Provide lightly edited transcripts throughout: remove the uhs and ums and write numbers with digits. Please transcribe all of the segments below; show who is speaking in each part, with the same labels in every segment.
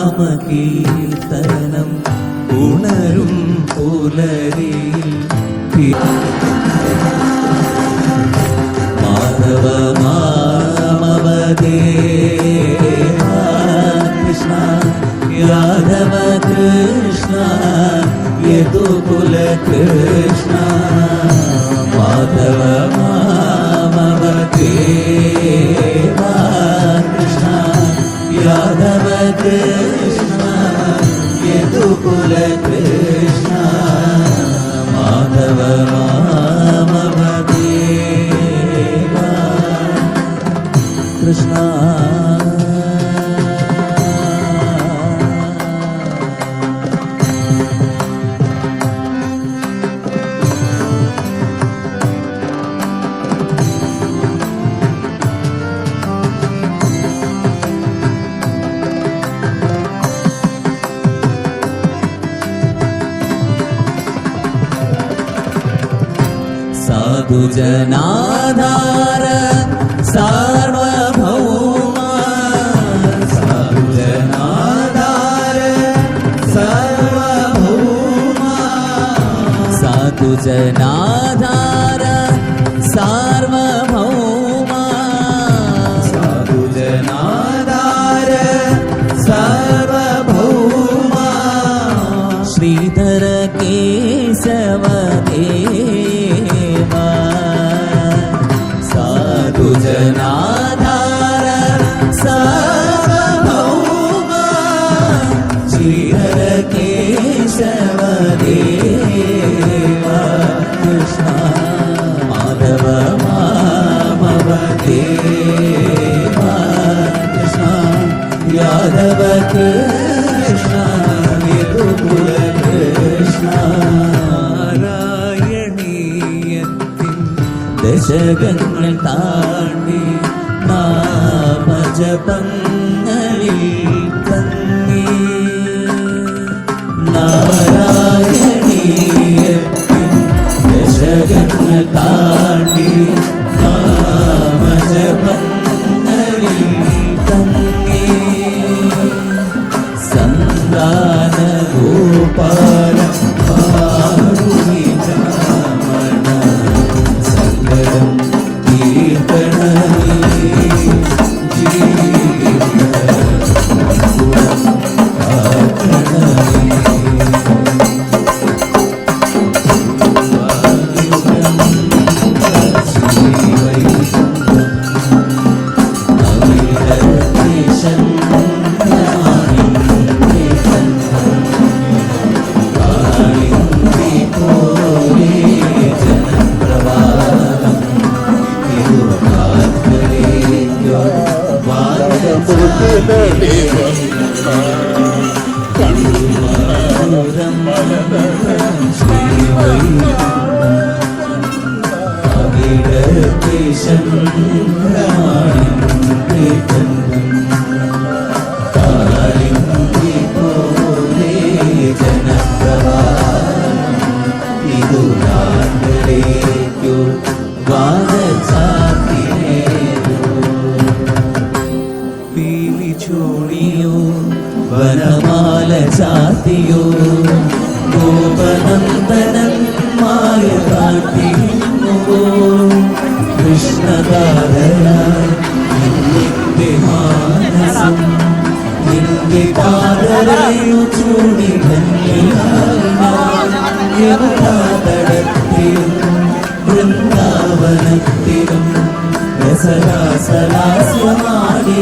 Speaker 1: നാമകീർത്തനം ഉണരും പുലരിയിൽ മാധവ മാമവദേവ കൃഷ്ണ യാദവ കൃഷ്ണ യദുകുല കൃഷ്ണ മാധവ മാമവദേവ കൃഷ്ണ യാദവ കൃഷ്ണ യദുകുല കൃഷ്ണ മാധവ മാമവദേവ കൃഷ്ണ സാധുജനാധാര സാർവഭൗമ സാധുജനാധാര സാർവഭൗമ സാധുജനാധാര സാർവഭൗമ സാധുജനാധാര സാർവഭൗമ ശ്രീധര കേശവദേ സാധുജനാധാര സാർവഭൗമ ശ്രീഹര കേശവദേവ കൃഷ്ണ മാധവ മാമവദേവ കൃഷ്ണ യാദവ കൃഷ്ണ യദുകുല കൃഷ്ണ ദശകങ്ങൾ താണ്ടി നാമജപങ്ങളിൽ തങ്ങി നാരായണീയത്തിൻ ദശകങ്ങൾ താണ്ടി നാമജപങ്ങളിൽ തങ്ങി സന്താന ഗോപാല വനമാല ചാത്തിയോ ഗോപനന്ദനൻ മായ കാട്ടിയോ കൃഷ്ണദാരയായി നിന്റെ മാനസം നിന്റെ പാദരയു ചൂടി ധന്യത്തിലും വൃന്ദാവനത്തിലും രസരാസലാസ്യമാടി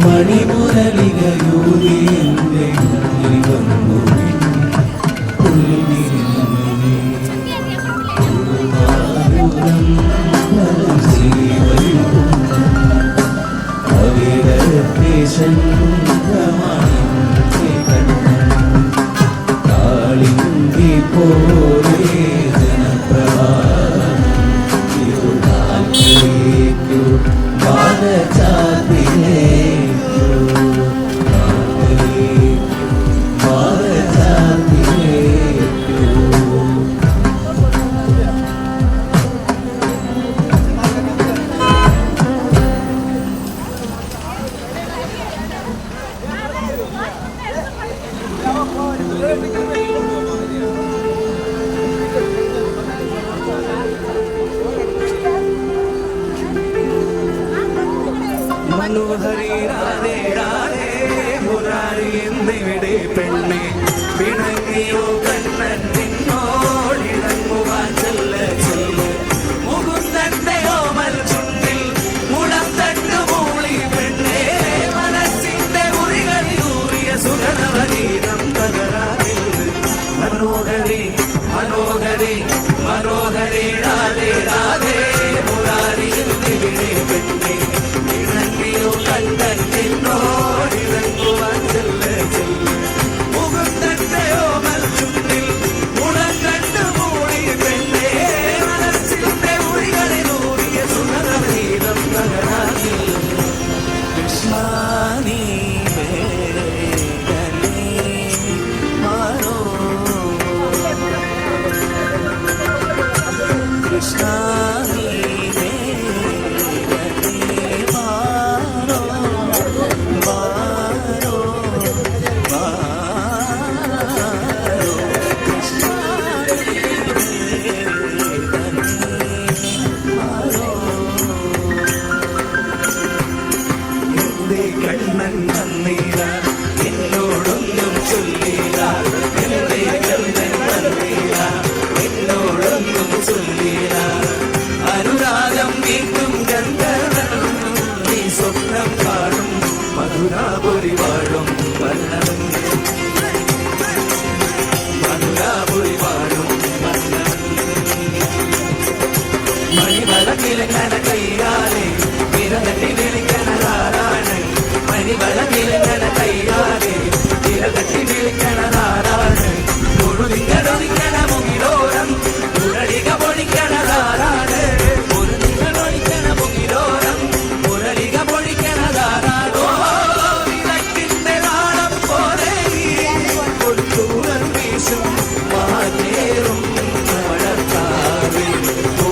Speaker 1: മണിമുരളികയൂരിന്റെ കാളിന്തി പോലെ ജനപ്രവാഹം ഇരുളാക്കിലേക്കു വാനചാർത്തിലേക്കു വാനചാർത്തിലേക്കു
Speaker 2: മനോഹരി രാധേ രാധേ മുരാരി എന്നിവിടെ പെണ്ണെ പിണങ്ങിയോ കണ്ണൻ നിന്നോടിണങ്ങുവാൻ ചെല്ല ചെല്ല് മുകുന്ദന്റെ ഓമൽ ചുണ്ടിൽ മുളം തട്ട് മൂളി പെണ്ണെ മനസ്സിന്റെ ഉറികളിലൂറിയ സുഗന്ധഗീതം തകരാറില്ല മനോഹരി മനോഹരി മനോഹരി രാധേ രാധേ മുരാരി എന്നിവിടെ പെണ്ണെ കണ്ടൻ നിന്നോടിറങ്ങുവാൻ ചെല്ല ചെല്ല് മുകുന്ദന്റെ ഓമൽ ചുണ്ടിൽ മുളം കണ്ടു മൂടി പെണ്ണേ മനസ്സിന്റെ ഉഴികളിലൂറിയ സുഗന്ധഗീതം തകരാറില്ല കൃഷ്ണാനീ മാറോ കൃഷ്ണാനീ കണ്ണൻ നന്ദില എന്നോടൊന്നും ചൊല്ലില്ല എന്റെ കണ്ണൻ നന്ദില എന്നോടൊന്നും ചൊല്ലില്ല അനുരാഗം വീട്ടും ഗന്ധർവൻ നീ സ്വപ്നം കാണും മധുരാപുരി വാഴും വർണ്ണൻ മധുരാപുരി വാഴും വർണ്ണൻ മണിവളക്കിലങ്ങനെ കൈയാലെ വിരലി വിളിക്കണതാരാണ് മണിവളക്കിലങ്ങനെ കൈയാലെ വിരലി വിളിക്കണതാരാണ് മുഴുതിങ്ങടൊതിക്കണ മുകിലോരം മുരളിക പൊളിക്കണതാരാണ് മുരുതിങ്ങളൊഴിക്കണ മുകിലോരം മുരളിക പൊളിക്കണതാരാണോ വിളക്കിന്റെ നാളം പോലെ കൊടുത്തൂരം വീശും മാതേറും മഴക്കാവിൽ ഓ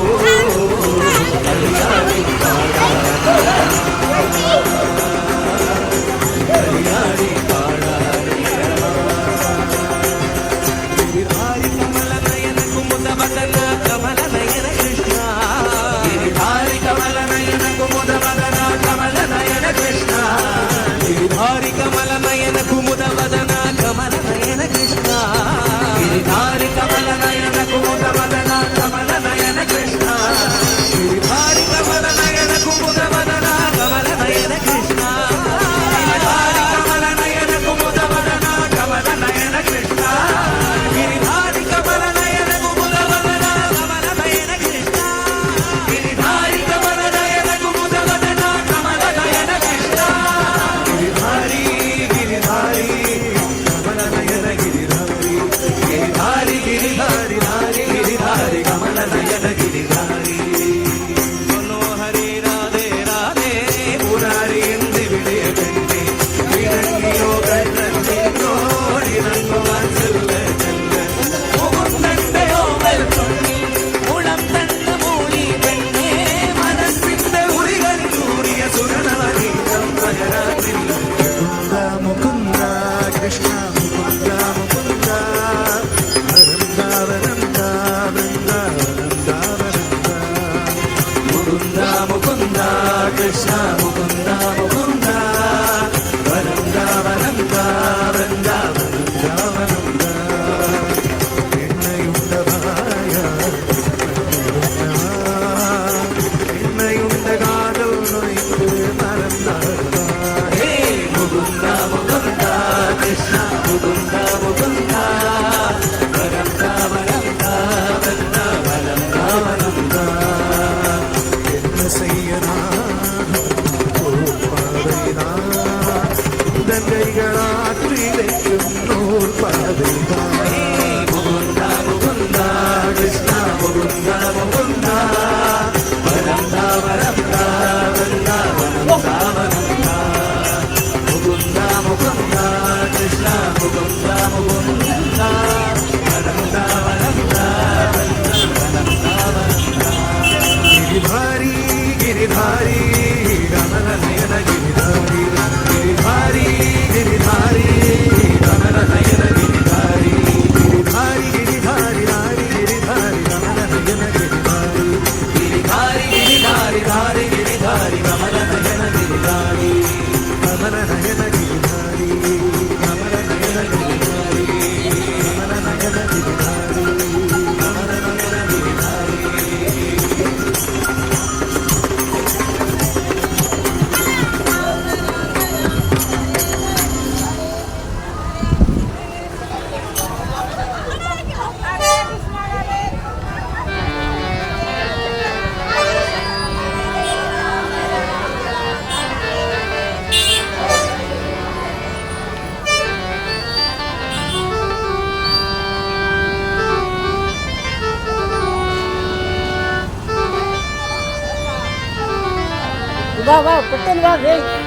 Speaker 3: പെട്ടെന്ന് വാ, വേഗം.